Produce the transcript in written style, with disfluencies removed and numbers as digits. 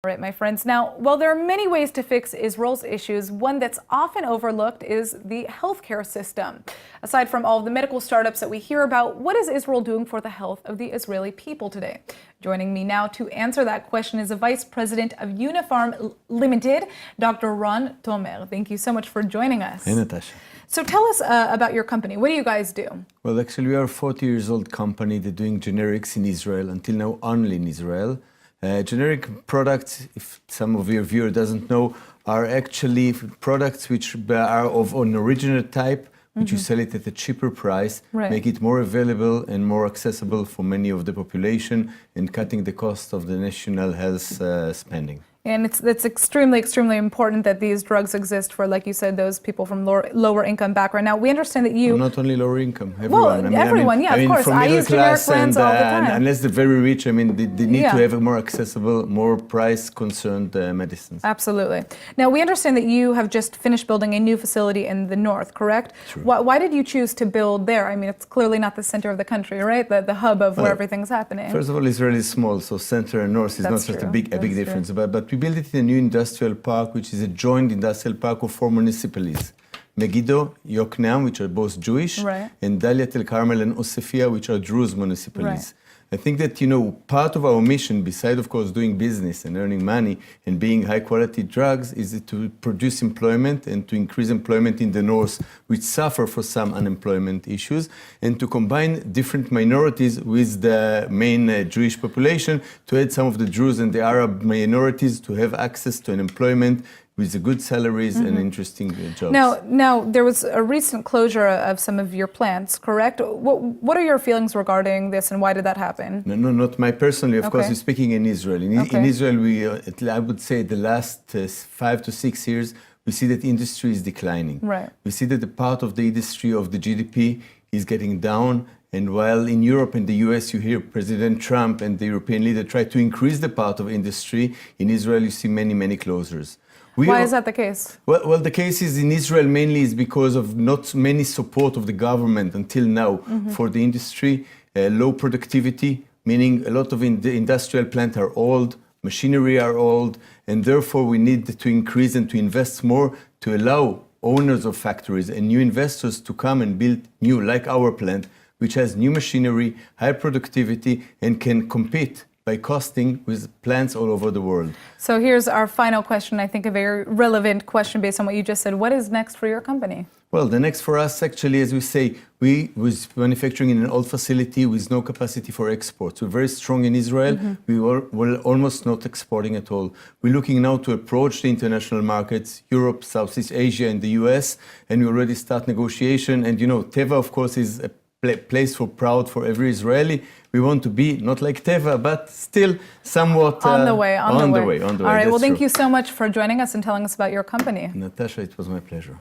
All right, my friends. Now, while there are many ways to fix Israel's issues, one that's often overlooked is the healthcare system. Aside from all of the medical startups that we hear about, what is Israel doing for the health of the Israeli people today? Joining me now to answer that question is the Vice President of Unipharm Limited, Dr. Ron Tomer. Thank you so much for joining us. Hey, Natasha. So tell us about your company. What do you guys do? Well, actually, we are a 40-year-old company that's doing generics in Israel, until now only in Israel. Generic products, if some of your viewers doesn't know, are actually products which are of an original type, which you sell it at a cheaper price, make it more available and more accessible for many of the population, and cutting the cost of the national health spending. And it's extremely, extremely important that these drugs exist for, like you said, those people from lower income background. Now, we understand that you... Not only lower income, everyone. Everyone, of course. From I use generic brands all the time. Unless they're very rich, they need to have a more accessible, more price-concerned medicines. Absolutely. Now, we understand that you have just finished building a new facility in the north, correct? True. Why did you choose to build there? I mean, it's clearly not the center of the country, right? The hub of where everything's happening. First of all, Israel is small, so center and north is not such a big difference. But we built it in a new industrial park, which is a joint industrial park of 4 municipalities. Megiddo, Yokneam, which are both Jewish, and Daliat El Carmel and Osefia, which are Druze municipalities. I think that, part of our mission, besides, of course, doing business and earning money and being high-quality drugs, is to produce employment and to increase employment in the north, which suffer for some unemployment issues, and to combine different minorities with the main Jewish population, to add some of the Druze and the Arab minorities to have access to an employment with the good salaries and interesting jobs. Now, there was a recent closure of some of your plants, correct? What are your feelings regarding this, and why did that happen? No, not my personally. Of course, we're speaking in Israel. In Israel, I would say the last 5 to 6 years, we see that industry is declining. We see that the part of the industry of the GDP is getting down. And while in Europe and the US you hear President Trump and the European leader try to increase the part of industry, in Israel you see many, many closures. Why is that the case? Well, the case is in Israel mainly is because of not many support of the government until now for the industry, low productivity, meaning a lot of the industrial plants are old, machinery are old, and therefore we need to increase and to invest more to allow owners of factories and new investors to come and build new, like our plant, which has new machinery, high productivity, and can compete by costing with plants all over the world. So here's our final question, I think a very relevant question based on what you just said. What is next for your company? Well, the next for us, actually, as we say, we was manufacturing in an old facility with no capacity for exports. We're very strong in Israel. We were almost not exporting at all. We're looking now to approach the international markets, Europe, Southeast Asia, and the US, and we already start negotiation. And Teva, of course, is a place for proud for every Israeli. We want to be not like Teva, but still somewhat on the way. All right, well, thank you so much for joining us and telling us about your company. Natasha, it was my pleasure.